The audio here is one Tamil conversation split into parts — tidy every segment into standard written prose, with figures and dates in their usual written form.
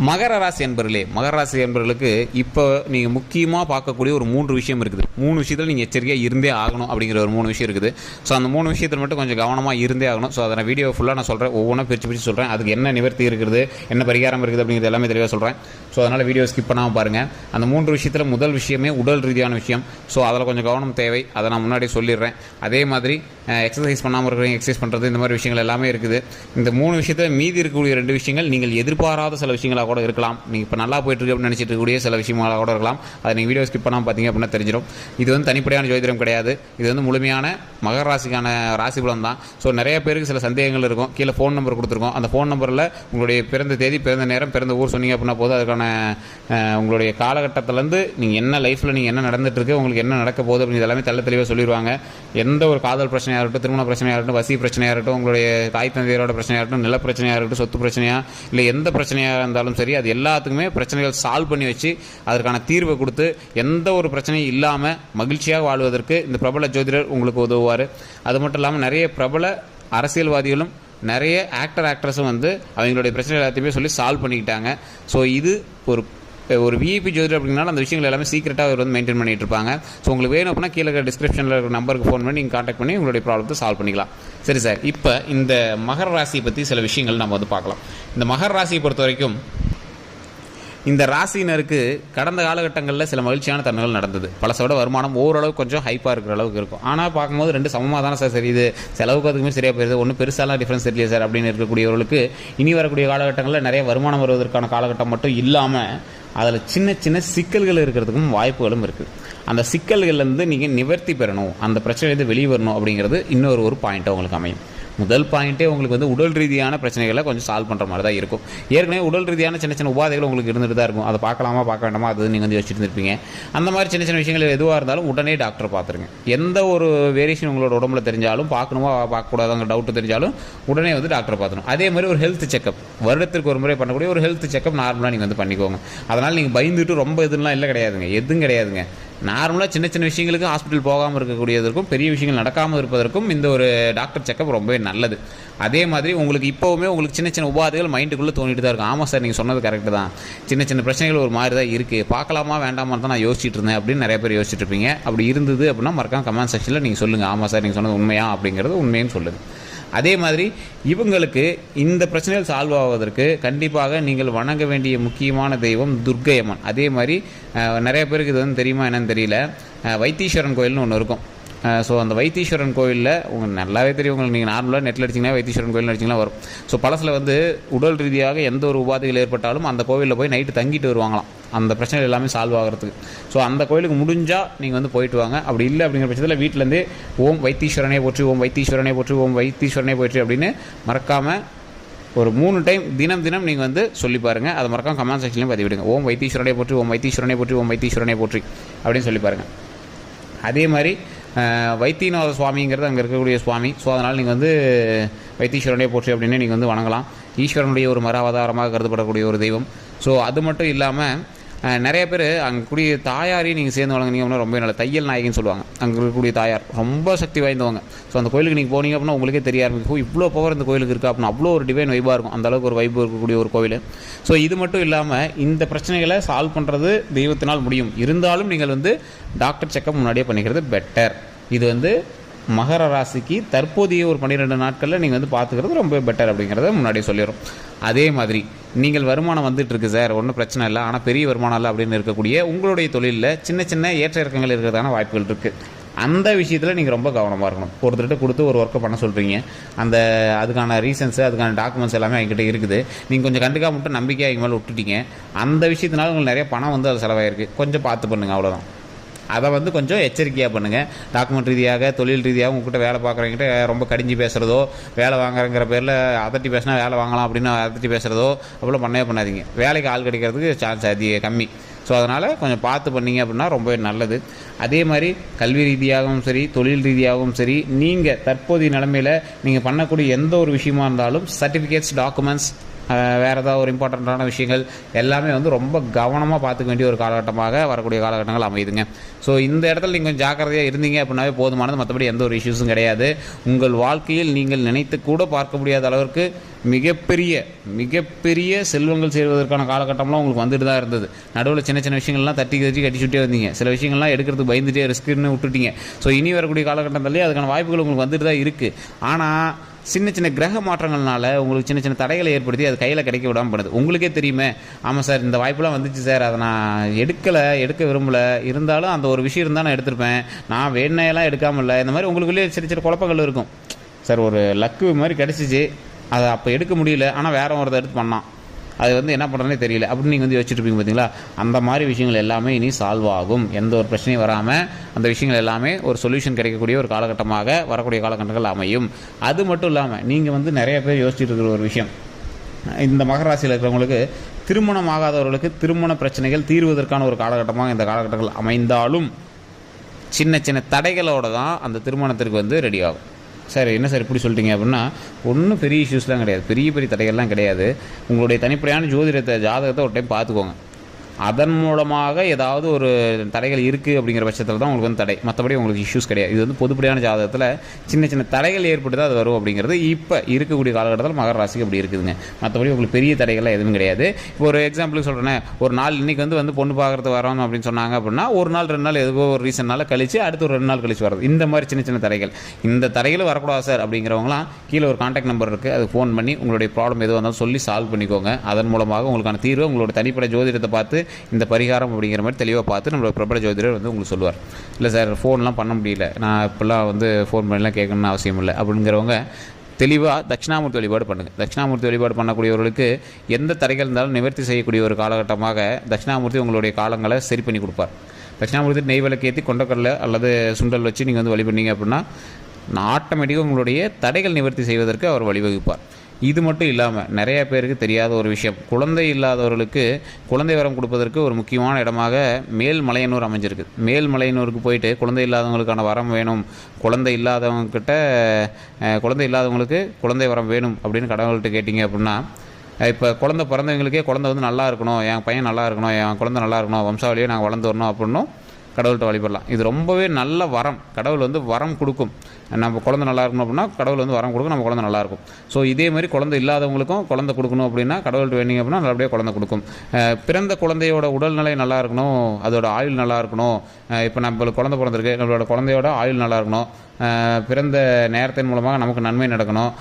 மகர ராசி என்பர்களே, மகர ராசி என்பர்களுக்கு இப்போ நீங்கள் முக்கியமாக பார்க்கக்கூடிய ஒரு 3 விஷயம் இருக்குது. 3 விஷயத்தில் நீங்கள் எச்சரிக்கையாக இருந்தே ஆகணும் அப்படிங்கிற ஒரு 3 விஷயம் இருக்குது. ஸோ அந்த 3 விஷயத்தில் மட்டும் கொஞ்சம் கவனமாக இருந்தே ஆகணும். ஸோ அதை வீடியோ ஃபுல்லாக நான் சொல்கிறேன், ஒவ்வொன்றா பிரித்து சொல்கிறேன். அதுக்கு என்ன நிவர்த்தி இருக்குது, என்ன பரிகாரம் இருக்குது அப்படிங்கிறது எல்லாமே தெளிவாக சொல்கிறேன். ஸோ அதனால் வீடியோ ஸ்கிப் பண்ணாமல் பாருங்கள். அந்த 3 விஷயத்தில் முதல் விஷயமே உடல் ரீதியான விஷயம். ஸோ அதில் கொஞ்சம் கவனம் தேவை, அதை நான் முன்னாடி சொல்லிடுறேன். அதே மாதிரி எக்ஸசைஸ் பண்ணாமல் இருக்கிறவங்க எக்ஸசைஸ் பண்ணுறது, இந்த மாதிரி விஷயங்கள் எல்லாமே இருக்குது. இந்த 3 விஷயத்தில் மீதி இருக்கக்கூடிய 2 விஷயங்கள் நீங்கள் எதிர்பாராத சில விஷயங்களாக கூட இருக்கலாம். நீங்கள் இப்போ நல்லா போயிட்டுருக்கு அப்படின்னு நினச்சிட்டு இருக்கக்கூடிய சில விஷயங்களாக கூட இருக்கலாம். அதை நீங்கள் வீடியோ ஸ்கிப் பண்ணாமல் பார்த்தீங்க அப்படின்னா தெரிஞ்சிடும். இது வந்து தனிப்படையான ஜோதிடம் கிடையாது, இது வந்து முழுமையான மகர ராசிக்கான ராசி பலன் தான். ஸோ நிறைய பேருக்கு சில சந்தேகங்கள் இருக்கும். கீழே ஃபோன் நம்பர் கொடுத்துருக்கோம். அந்த ஃபோன் நம்பரில் உங்களுடைய பிறந்த தேதி, பிறந்த நேரம், பிறந்த ஊர் சொன்னீங்க அப்படின்னா போது அதுக்கான உங்களுடைய காலகட்டத்திலேருந்து நீங்கள் என்ன லைஃப்பில் நீங்கள் என்ன நடந்துட்டுருக்கு, உங்களுக்கு என்ன நடக்க போகுது அப்படின்னு எல்லாமே தெளிவாக சொல்லிடுவாங்க. எந்த ஒரு காதல் பிரச்சனையாக இருக்கட்டும், திருமண பிரச்சனையாக இருக்கட்டும், வசி பிரச்சனையாக இருக்கட்டும், உங்களுடைய தாய் தந்தையரோட பிரச்சனையாக இருக்கட்டும், நில பிரச்சனையாக இருக்கட்டும், சொத்து பிரச்சனையாக இல்லை எந்த பிரச்சனையாக இருந்தாலும் சரி, அது எல்லாத்துக்குமே பிரச்சனைகள் சால்வ் பண்ணி வச்சு அதற்கான தீர்வை கொடுத்து எந்த ஒரு பிரச்சனையும் இல்லாமல் மகிழ்ச்சியாக வாழ்வதற்கு இந்த பிரபல ஜோதிடர் உங்களுக்கு உதவுவார். அது மட்டும் இல்லாமல் நிறைய பிரபல அரசியல்வாதிகளும் நிறைய ஆக்ட்ரஸும் வந்து அவங்களுடைய பிரச்சனை எல்லாத்தையுமே சொல்லி சால்வ் பண்ணிக்கிட்டாங்க. ஸோ இது ஒரு விஐபி ஜோதிடர் அப்படின்னாலும் அந்த விஷயங்கள் எல்லாமே சீக்கிரட்டாக அவர் வந்து மெயின்டைன் பண்ணிட்டு இருப்பாங்க. ஸோ உங்களுக்கு வேணும் அப்படின்னா கீழே டிஸ்கிரிப்ஷனில் இருக்கிற நம்பருக்கு ஃபோன் பண்ணி நீங்கள் கான்டாக்ட் பண்ணி உங்களுடைய ப்ராப்ளத்தை சால்வ் பண்ணிக்கலாம். சரி சார், இப்போ இந்த மகர ராசியை பற்றி சில விஷயங்கள் நம்ம வந்து பார்க்கலாம். இந்த மகர ராசியை பொறுத்த வரைக்கும் இந்த ராசியினருக்கு கடந்த காலகட்டங்களில் சில மகிழ்ச்சியான தன்மைகள் நடந்தது. பழசோட வருமானம் ஓரளவு கொஞ்சம் ஹைப்பாக இருக்கிற அளவுக்கு இருக்கும். ஆனால் பார்க்கும்போது 2 சமமாக தானே சார் தெரியுது, செலவுக்கு அதுக்குமே சரியாக போயிருது, ஒன்றும் பெருசாலாம் டிஃப்ரென்ஸ் தெரியல சார் அப்படின்னு இருக்கக்கூடியவர்களுக்கு இனி வரக்கூடிய காலகட்டங்களில் நிறைய வருமானம் வருவதற்கான காலகட்டம் மட்டும் இல்லாமல் அதில் சின்ன சின்ன சிக்கல்கள் இருக்கிறதுக்கும் வாய்ப்புகளும் இருக்குது. அந்த சிக்கல்கள்லேருந்து நீங்கள் நிவர்த்தி பெறணும், அந்த பிரச்சனையிலேருந்து வெளியே வரணும் அப்படிங்கிறது இன்னொரு பாயிண்ட்டாக உங்களுக்கு அமையும். முதல் பாயிண்ட்டே உங்களுக்கு வந்து உடல் ரீதியான பிரச்சனைகளை கொஞ்சம் சால்வ் பண்ணுற மாதிரி தான் இருக்கும். ஏற்கனவே உடல் ரீதியான சின்ன சின்ன உபாதைகள் உங்களுக்கு இருந்துட்டு தான் இருக்கும். அதை பார்க்கலாமா பார்க்க வேண்டாமா அது நீங்கள் வந்து யோசிச்சுட்டு இருப்பீங்க. அந்த மாதிரி சின்ன சின்ன விஷயங்கள் எதுவாக இருந்தாலும் உடனே டாக்டர் பார்த்துருங்க. எந்த ஒரு வேரியேஷன் உங்களோட உடம்புல தெரிஞ்சாலும், பார்க்கணுமா பார்க்கக்கூடாதுங்கிற டவுட்டு தெரிஞ்சாலும் உடனே வந்து டாக்டரை பார்த்துணும். அதே மாதிரி ஒரு ஹெல்த் செக்கப், வருடத்திற்கு ஒரு முறை பண்ணக்கூடிய ஒரு ஹெல்த் செக்கப் நார்மலாக நீங்கள் வந்து பண்ணிக்கோங்க. அதனால் நீங்கள் பயந்துட்டு ரொம்ப இதெல்லாம் இல்லை கிடையாதுங்க, எதுவும் கிடையாதுங்க. நார்மலாக சின்ன சின்ன விஷயங்களுக்கு ஹாஸ்பிட்டல் போகாமல் இருக்கக்கூடியதற்கும் பெரிய விஷயங்கள் நடக்காமல் இருப்பதற்கும் இந்த ஒரு டாக்டர் செக்கப் ரொம்பவே நல்லது. அதே மாதிரி உங்களுக்கு இப்போவுமே உங்களுக்கு சின்ன சின்ன உபாதைகள் மைண்டுக்குள்ளே தோணிட்டு தான் இருக்கும். ஆமாம் சார், நீங்கள் சொன்னது கரெக்டு தான், சின்ன சின்ன பிரச்சனைகள் ஒரு மாதிரி தான் இருக்குது, பார்க்கலாமா வேண்டாமான்னு தான் நான் யோசிச்சுட்டு இருந்தேன் அப்படின்னு நிறைய பேர் யோசிச்சுட்டு இருப்பீங்க. அப்படி இருந்தது அப்படின்னா மறக்காம கமெண்ட் செக்ஷனில் நீங்கள் சொல்லுங்கள், ஆமாம் சார் நீங்கள் சொன்னது உண்மையா அப்படிங்கிறது உண்மைன்னு சொல்லுங்கள். அதே மாதிரி இவங்களுக்கு இந்த பிரச்சனைகள் சால்வ் ஆவதற்கு கண்டிப்பாக நீங்கள் வணங்க வேண்டிய முக்கியமான தெய்வம் துர்க்கை அம்மன். அதே மாதிரி நிறைய பேருக்கு இது வந்து தெரியுமா என்னன்னு தெரியல, வைத்தீஸ்வரன் கோயில்னு ஒன்று இருக்கும். ஸோ அந்த வைத்தீஸ்வரன் கோயிலில் உங்களுக்கு நல்லாவே தெரியும். உங்களுக்கு நீங்கள் நார்மலாக நெட்டில் அடிச்சிங்கன்னா வைத்தீஸ்வரன் கோயில் அடிச்சிங்கன்னா வரும். ஸோ பழசில் வந்து உடல் ரீதியாக எந்த ஒரு உபாதைகள் ஏற்பட்டாலும் அந்த கோவிலில் போய் நைட்டு தங்கிட்டு வருவாங்களாம், அந்த பிரச்சனைகள் எல்லாமே சால்வ் ஆகிறதுக்கு. ஸோ அந்த கோயிலுக்கு முடிஞ்சால் நீங்கள் வந்து போயிட்டு வாங்க. அப்படி இல்லை அப்படிங்கிற பட்சத்தில் வீட்டிலேருந்தே ஓம் வைத்தீஸ்வரனே போற்றி, ஓம் வைத்தீஸ்வரனே போற்றி, ஓம் வைத்தீஸ்வரனே போற்றி அப்படின்னு மறக்காமல் ஒரு 3 டைம் தினம் நீங்கள் வந்து சொல்லி பாருங்கள். அதை மறக்காம கமெண்ட் செக்ஷன்லையும் பதிவிடுங்க. ஓம் வைத்தீஸ்வரனே போற்றி, ஓம் வைத்தீஸ்வரனே போற்றி, ஓம் வைத்தீஸ்வரனே போற்றி அப்படின்னு சொல்லி பாருங்கள். அதே மாதிரி வைத்தியநாத சுவாமிங்கிறது அங்கே இருக்கக்கூடிய சுவாமி. ஸோ அதனால் நீங்கள் வந்து வைத்தீஸ்வரனே போற்றி அப்படின்னு நீங்கள் வந்து வணங்கலாம். ஈஸ்வரனுடைய ஒரு மர அவதாரமாக கருதப்படக்கூடிய ஒரு தெய்வம். ஸோ அது மட்டும் இல்லாமல் நிறைய பேர் அங்கே கூடிய தாயாரையும் நீங்கள் சேர்ந்து வழங்குனீங்க அப்படின்னா ரொம்ப நல்ல தையல் நாயகின்னு சொல்லுவாங்க. அங்கே இருக்கக்கூடிய தாயார் ரொம்ப சக்தி வாய்ந்தவங்க. ஸோ அந்த கோயிலுக்கு நீங்கள் போனீங்க அப்படின்னா உங்களுக்கே தெரிய ஆரம்பிக்கும், இவ்வளோ பவர் இந்த கோயிலுக்கு இருக்குது அப்படின்னா. அவ்வளோ ஒரு டிவைன் வைப்பாக இருக்கும், அந்தளவுக்கு ஒரு வைப்பு இருக்கக்கூடிய ஒரு கோவில். ஸோ இது மட்டும் இல்லாமல் இந்த பிரச்சனைகளை சால்வ் பண்ணுறது தெய்வத்தினால் முடியும். இருந்தாலும் நீங்கள் வந்து டாக்டர் செக்கப் முன்னாடியே பண்ணிக்கிறது பெட்டர். இது வந்து மகர ராசிக்கு தற்போதைய ஒரு 12 நாட்களில் நீங்கள் வந்து பார்த்துக்கிறது ரொம்ப பெட்டர் அப்படிங்கிறத முன்னாடியே சொல்லிடுறோம். அதே மாதிரி நீங்கள் வருமானம் வந்துட்டு இருக்கு சார், ஒன்றும் பிரச்சனை இல்லை, ஆனால் பெரிய வருமானம் இல்லை அப்படின்னு இருக்கக்கூடிய உங்களுடைய தொழிலில் சின்ன சின்ன ஏற்ற இறக்கங்கள் இருக்கிறதான வாய்ப்புகள் இருக்குது. அந்த விஷயத்தில் நீங்கள் ரொம்ப கவனமாக இருக்கணும். ஒருத்தர்கிட்ட கொடுத்து ஒரு ஒர்க்கை பண்ண சொல்கிறீங்க, அதுக்கான ரீசன்ஸு அதுக்கான டாக்குமெண்ட்ஸ் எல்லாமே என்கிட்ட இருக்குது, நீங்கள் கொஞ்சம் கண்டுக்காம மட்டும் நம்பிக்கையாக எங்கள் மேலே விட்டுட்டீங்க, அந்த விஷயத்தினால உங்களுக்கு நிறைய பணம் வந்து அது செலவாயிருக்கு, கொஞ்சம் பார்த்து பண்ணுங்கள், அவ்வளோதான். அதை வந்து கொஞ்சம் எச்சரிக்கையாக பண்ணுங்கள். டாக்குமெண்ட் ரீதியாக தொழில் ரீதியாக உங்கள்கிட்ட வேலை பார்க்குறவங்கிட்ட ரொம்ப கடிஞ்சு பேசுகிறதோ, வேலை வாங்குறங்கிற பேரில் அதட்டி பேசினா வேலை வாங்கலாம் அப்படின்னு அதட்டி பேசுகிறதோ அப்படிலாம் பண்ணாதீங்க. வேலைக்கு ஆள் கிடைக்கிறதுக்கு சான்ஸ் கம்மி. ஸோ அதனால் கொஞ்சம் பார்த்து பண்ணிங்க அப்படின்னா ரொம்பவே நல்லது. அதே மாதிரி கல்வி ரீதியாகவும் சரி, தொழில் ரீதியாகவும் சரி, நீங்கள் தற்போதைய நிலைமையில் நீங்கள் பண்ணக்கூடிய எந்த ஒரு விஷயமா இருந்தாலும் சர்டிஃபிகேட்ஸ், டாக்குமெண்ட்ஸ், வேறு ஏதாவது ஒரு இம்பார்ட்டண்ட்டான விஷயங்கள் எல்லாமே வந்து ரொம்ப கவனமாக பார்த்துக்க வேண்டிய ஒரு காலகட்டமாக வரக்கூடிய காலகட்டங்கள் அமையுதுங்க. ஸோ இந்த இடத்துல நீங்கள் கொஞ்சம் ஜாக்கிரதையாக இருந்தீங்க அப்படின்னாவே போதுமானது. மற்றபடி எந்த ஒரு இஷ்யூஸும் கிடையாது. உங்கள் வாழ்க்கையில் நீங்கள் நினைத்து கூட பார்க்க முடியாத அளவிற்கு மிகப்பெரிய செல்வங்கள் சேர்வதற்கான காலகட்டம்லாம் உங்களுக்கு வந்துட்டு தான் இருந்தது. நடுவில் சின்ன சின்ன விஷயங்கள்லாம் தட்டி கட்டிச்சுட்டே வந்தீங்க. சில விஷயங்கள்லாம் எடுக்கிறதுக்கு பயந்துட்டே ரிஸ்க்குன்னு விட்டுட்டீங்க. ஸோ இனி வரக்கூடிய காலகட்டத்திலே அதுக்கான வாய்ப்புகள் உங்களுக்கு வந்துட்டு தான் இருக்குது. ஆனால் சின்ன கிரக மாற்றங்கள்னால உங்களுக்கு சின்ன தடைகளை ஏற்படுத்தி அது கையில் கிடைக்க விடாமல் பண்ணுது. உங்களுக்கே தெரியுமே, ஆமாம் சார் இந்த வாய்ப்பெலாம் வந்துச்சு சார், அதை நான் எடுக்க விரும்பலை, இருந்தாலும் அந்த ஒரு விஷயம் இருந்தால் நான் எடுத்திருப்பேன், நான் வேணையெல்லாம் எடுக்காமல் இல்லை, இந்த மாதிரி உங்களுக்குள்ளே சின்ன குழப்பங்கள் இருக்கும். சார் ஒரு லக்கு மாதிரி கிடச்சிச்சு, அதை அப்போ எடுக்க முடியல, ஆனால் வேற ஒருத்தர் எடுத்து பண்ணான், அது என்ன பண்ணுறதுனே தெரியல அப்படின்னு நீங்கள் யோசிச்சுட்டு இருப்பீங்க பார்த்தீங்களா. அந்த மாதிரி விஷயங்கள் எல்லாமே இனி சால்வ் ஆகும். எந்த ஒரு பிரச்சனையும் வராமல் அந்த விஷயங்கள் எல்லாமே ஒரு சொல்யூஷன் கிடைக்கக்கூடிய ஒரு காலகட்டமாக வரக்கூடிய காலகட்டங்கள் அமையும். அது மட்டும் இல்லாமல் நீங்கள் நிறைய பேர் யோசிச்சுட்டு இருக்கிற ஒரு விஷயம், இந்த மகர ராசியில் இருக்கிறவங்களுக்கு திருமணம் ஆகாதவர்களுக்கு திருமண பிரச்சனைகள் தீர்வதற்கான ஒரு காலகட்டமாக இந்த காலகட்டங்கள் அமைந்தாலும் சின்ன தடைகளோடு தான் அந்த திருமணத்திற்கு ரெடி ஆகும். சார் என்ன சார் இப்படி சொல்லிட்டீங்க அப்படின்னா, ஒன்றும் பெரிய இஷ்யூஸ்லாம் கிடையாது, பெரிய தடைகள்லாம் கிடையாது. உங்களுடைய தனிப்படையான ஜாதகத்தை ஒரு டைம் பார்த்துக்கோங்க. அதன் மூலமாக ஏதாவது ஒரு தடைகள் இருக்குது அப்படிங்கிற பட்சத்தில் தான் உங்களுக்கு தடை, மற்றபடி உங்களுக்கு இஷ்யூஸ் கிடையாது. இது பொதுப்படியான ஜாதகத்தில் சின்ன தடைகள் ஏற்பட்டு தான் அது வரும் அப்படிங்கிறது இப்போ இருக்கக்கூடிய காலகட்டத்தில் மகர ராசிக்கு அப்படி இருக்குதுங்க. மற்றபடி உங்களுக்கு பெரிய தடைகள்லாம் எதுவும் கிடையாது. இப்போ ஒரு எக்ஸாம்பிளுக்கு சொல்கிறேன், ஒரு நாள் இன்றைக்கி பொண்ணு பார்க்குறது வரோம் அப்படின்னு சொன்னாங்க அப்படின்னா, ஒரு நாள் 2 நாள் எதுக்கோ ஒரு ரீசன்னால கழிச்சு அடுத்து ஒரு 2 நாள் கழிச்சு வர்றது, இந்த மாதிரி சின்ன தடைகள். இந்த தடைகளும் வரக்கூடாது சார் அப்படிங்கிறவங்களாம் கீழே ஒரு கான்டாக்ட் நம்பர் இருக்குது, அது ஃபோன் பண்ணி உங்களுடைய ப்ராப்ளம் எதுவும் வந்தாலும் சொல்லி சால்வ் பண்ணிக்கோங்க. அதன் மூலமாக உங்களுக்கான தீர்வு உங்களோட தனிப்படை ஜோதிடத்தை பார்த்து இந்த பரிகாரம் அப்படிங்கிற மாதிரி தெளிவாக பார்த்து நம்மளோட பிரபல ஜோதிடர் உங்களுக்கு சொல்லுவார். இல்லை சார் ஃபோன்லாம் பண்ண முடியல, நான் இப்போல்லாம் ஃபோன் பண்ணிலாம் கேட்கணும்னு அவசியம் இல்லை அப்படிங்கிறவங்க தெளிவாக தட்சிணாமூர்த்தி வழிபாடு பண்ணுங்கள். தட்சிணாமூர்த்தி வழிபாடு பண்ணக்கூடியவர்களுக்கு எந்த தடைகள் இருந்தாலும் நிவர்த்தி செய்யக்கூடிய ஒரு காலகட்டமாக தட்சிணாமூர்த்தி உங்களுடைய காலங்களை சரி பண்ணி கொடுப்பார். தட்சிணாமூர்த்தி நெய் விளக்கேற்றி கொண்டக்கடலை அல்லது சுண்டல் வச்சு நீங்கள் வழி பண்ணீங்க அப்படின்னா ஆட்டோமேட்டிக்காக உங்களுடைய தடைகள் நிவர்த்தி செய்வதற்கு அவர் வழிவகுப்பார். இது மட்டும் இல்லாமல் நிறைய பேருக்கு தெரியாத ஒரு விஷயம், குழந்தை இல்லாதவர்களுக்கு குழந்தை வரம் கொடுப்பதற்கு ஒரு முக்கியமான இடமாக மேல்மலையனூர் அமைஞ்சிருக்கு. மேல்மலையனூருக்கு போயிட்டு குழந்தை இல்லாதவங்களுக்கான வரம் வேணும், குழந்தை இல்லாதவங்களுக்கு குழந்தை வரம் வேணும் அப்படின்னு கடவுள்கிட்ட கேட்டிங்க அப்படின்னா, இப்போ குழந்தை பிறந்தவங்களுக்கே குழந்தை நல்லா இருக்கணும், என் பையன் நல்லா இருக்கணும், என் குழந்தை நல்லா இருக்கணும், வம்சாவளியே நாங்கள் வளர்ந்து வரணும் அப்படின்னும் கடவுள்கிட்ட வழிபடலாம். இது ரொம்பவே நல்ல வரம், கடவுள் வரம் கொடுக்கும். நம்ம குழந்தை நல்லா இருக்கணும் அப்படின்னா கடவுள் வரம் கொடுக்கும், நம்ம குழந்தை நல்லாயிருக்கும். ஸோ இதே மாதிரி குழந்தை இல்லாதவங்களுக்கும் குழந்தை கொடுக்கணும் அப்படின்னா கடவுள்கிட்ட வேண்டிங்க அப்படின்னா நல்லபடியாக குழந்தை கொடுக்கும். பிறந்த குழந்தையோட உடல்நிலை நல்லா இருக்கணும், அதோட ஆயுள் நல்லா இருக்கணும். இப்போ நம்மளுக்கு குழந்தை பிறந்திருக்கு, நம்மளோட குழந்தையோட ஆயுள் நல்லா இருக்கணும், பிறந்த நேரத்தின் மூலமாக நமக்கு நன்மை நடக்கணும்,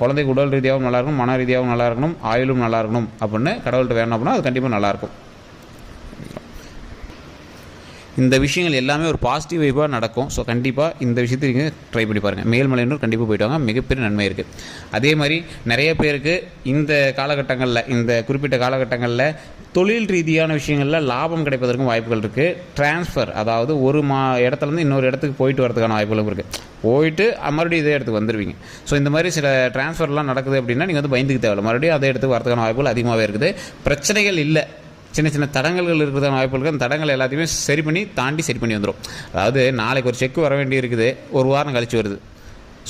குழந்தைக்கு உடல் ரீதியாகவும் நல்லா இருக்கணும், மன ரீதியாகவும் நல்லா இருக்கணும், ஆயுளும் நல்லா இருக்கணும் அப்படின்னு கடவுள்கிட்ட வேணும் அப்படின்னா அது கண்டிப்பாக நல்லாயிருக்கும். இந்த விஷயங்கள் எல்லாமே ஒரு பாசிட்டிவ் வைப்பாக நடக்கும். ஸோ கண்டிப்பாக இந்த விஷயத்தை நீங்கள் ட்ரை பண்ணி பாருங்கள். மேல்மலையனூர் கண்டிப்பாக போய்ட்டு வாங்க, மிகப்பெரிய நன்மை இருக்குது. அதே மாதிரி நிறைய பேருக்கு இந்த காலகட்டங்களில், இந்த குறிப்பிட்ட காலகட்டங்களில் தொழில் ரீதியான விஷயங்களில் லாபம் கிடைப்பதற்கும் வாய்ப்புகள் இருக்குது. ட்ரான்ஸ்ஃபர், அதாவது ஒரு இடத்துலேருந்து இன்னொரு இடத்துக்கு போயிட்டு வரதுக்கான வாய்ப்புகளும் இருக்குது. போயிட்டு மறுபடியும் இதே இடத்துக்கு வந்துடுவீங்க. ஸோ இந்த மாதிரி சில ட்ரான்ஸ்ஃபர்லாம் நடக்குது அப்படின்னா நீங்கள் பயந்துக்கு தேவையில்லை, மறுபடியும் அதே இடத்துக்கு வரதுக்கான வாய்ப்புகள் அதிகமாகவே இருக்குது. பிரச்சனைகள் இல்லை, சின்ன தடங்கல்கள் இருக்கிறதான வாய்ப்புகளுக்கு அந்த தடங்கள் எல்லாத்தையுமே சரி பண்ணி வந்துடும். அதாவது நாளைக்கு ஒரு செக் வர வேண்டி இருக்குது, ஒரு வாரம் கழிச்சு வருது.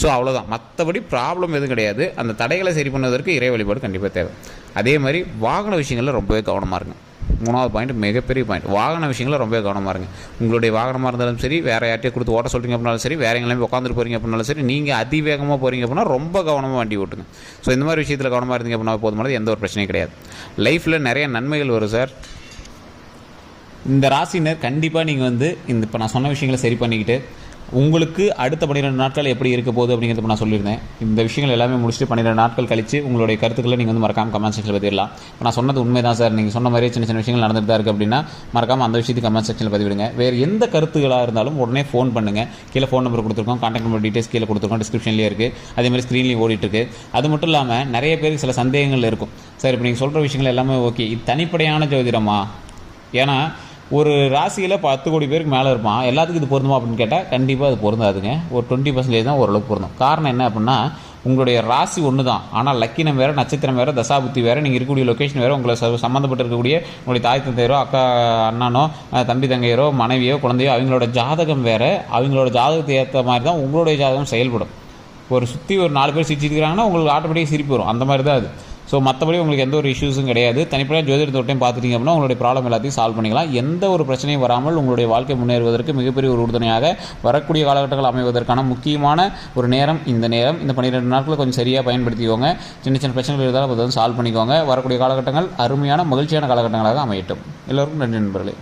ஸோ அவ்வளோதான், மற்றபடி ப்ராப்ளம் எதுவும் கிடையாது. அந்த தடைகளை சரி பண்ணுவதற்கு இறை வழிபாடு கண்டிப்பாக தேவை. அதே மாதிரி வாகன விஷயங்களில் ரொம்பவே கவனமாக இருங்க. 3வது பாயிண்ட், மிகப்பெரிய பாயிண்ட், வாகன விஷயங்களில் ரொம்ப கவனமாக இருங்க. உங்களுடைய வாகனமாக இருந்தாலும் சரி, வேறு யார்ட்டையும் கொடுத்து ஓட்ட சொல்கிறீங்க அப்படின்னாலும் சரி, வேறு எங்கேயுமே உட்காந்துட்டு போகிறீங்க அப்படின்னாலும் சரி, நீங்கள் அதிவேகமாக போகிறீங்க அப்படின்னா ரொம்ப கவனமாக வண்டி ஓட்டுங்க. ஸோ இந்த மாதிரி விஷயத்தில் கவனமாக இருந்தீங்க அப்படின்னா போதுமானது, எந்த ஒரு பிரச்சனையும் கிடையாது. லைஃப்பில் நிறைய நன்மைகள் வரும் சார். இந்த ராசினர் கண்டிப்பாக நீங்கள் இந்த இப்போ நான் சொன்ன விஷயங்களை சரி பண்ணிக்கிட்டு உங்களுக்கு அடுத்த 12 நாட்கள் எப்படி இருக்க போகுது அப்படிங்கிறத நான் சொல்லியிருந்தேன். இந்த விஷயங்கள் எல்லாமே முடிச்சுட்டு 12 நாட்கள் கழித்து உங்களுடைய கருத்துக்களை நீங்கள் மறக்காமல் கமெண்ட் செக்ஷனில் பதிவிடலாம். இப்போ நான் சொன்னது உண்மை தான் சார், நீங்கள் சொன்ன மாதிரி சின்ன விஷயங்கள் நடந்துட்டு தான் இருக்குது அப்படின்னா மறக்காமல் அந்த விஷயத்துக்கு கமெண்ட் செக்ஷனில் பதிவிடுங்க. வேறு எந்த கருத்துக்களாக இருந்தாலும் உடனே ஃபோன் பண்ணுங்கள். கீழே ஃபோன் நம்பர் கொடுத்துருக்கோம், கான்டாக்ட் நம்பர் டீட்டெயில்ஸ் கீழே கொடுத்துருக்கோம், டிஸ்கிரிப்ஷன்லேயே இருக்குது. அதேமாதிரி ஸ்க்ரீன்லேயும் ஓடிட்டுருக்கு. அது மட்டும் இல்லாமல் நிறைய பேருக்கு சில சந்தேகங்கள் இருக்கும். சார் இப்போ நீங்கள் சொல்கிற விஷயங்கள் எல்லாமே ஓகே, இது தனிப்படையான ஜோதிடமா? ஏன்னா ஒரு ராசியில் 10 கோடி பேருக்கு மேலே இருப்பான், எல்லாத்துக்கும் இது பொருந்துமா அப்படின்னு கேட்டால் கண்டிப்பாக அது பொருந்தாதுங்க. ஒரு 20% தான் ஓரளவுக்கு பொருந்தும். காரணம் என்ன அப்படின்னா, உங்களுடைய ராசி ஒன்று தான், ஆனால் லக்கினம் வேறு, நட்சத்திரம் வேறு, தசாபுத்தி வேறு, நீங்கள் இருக்கக்கூடிய லொக்கேஷன் வேறு, உங்களை சம்மந்தப்பட்டு இருக்கக்கூடிய உங்களுடைய தாய் தந்தையரோ, அக்கா அண்ணனோ, தம்பி தங்கையரோ, மனைவியோ, குழந்தையோ, அவங்களோட ஜாதகம் வேறு. அவங்களோட ஜாதகத்தை ஏற்ற மாதிரி தான் உங்களுடைய ஜாதகம் செயல்படும். ஒரு சுற்றி ஒரு 4 பேர் சிரிச்சிருக்கிறாங்கன்னா உங்களுக்கு ஆட்டோமேட்டிக்காக சிரிப்பு வரும், அந்த மாதிரி தான் அது. ஸோ மற்றபடி உங்களுக்கு எந்த ஒரு இஷ்யூஸும் கிடையாது. தனிப்படையாக ஜோதிடத்தை டைம் பார்த்துட்டிங்க அப்படின்னா உங்களுடைய ப்ராப்ளம் எல்லாத்தையும் சால்வ் பண்ணிக்கலாம். எந்த ஒரு பிரச்சனையும் வராமல் உங்களுடைய வாழ்க்கை முன்னேறுவதற்கு மிகப்பெரிய ஒரு உறுதுணையாக வரக்கூடிய காலகட்டங்கள் அமைவதற்கான முக்கியமான ஒரு நேரம் இந்த 12 நாட்கள் கொஞ்சம் சரியாக பயன்படுத்திக்கோங்க. சின்ன சின்ன பிரச்சனைகள் இருந்தாலும் அதை சால்வ் பண்ணிக்கோங்க. வரக்கூடிய காலகட்டங்கள் அருமையான மகிழ்ச்சியான காலகட்டங்களாக அமையட்டும். எல்லோருக்கும் நன்றி நண்பர்களே.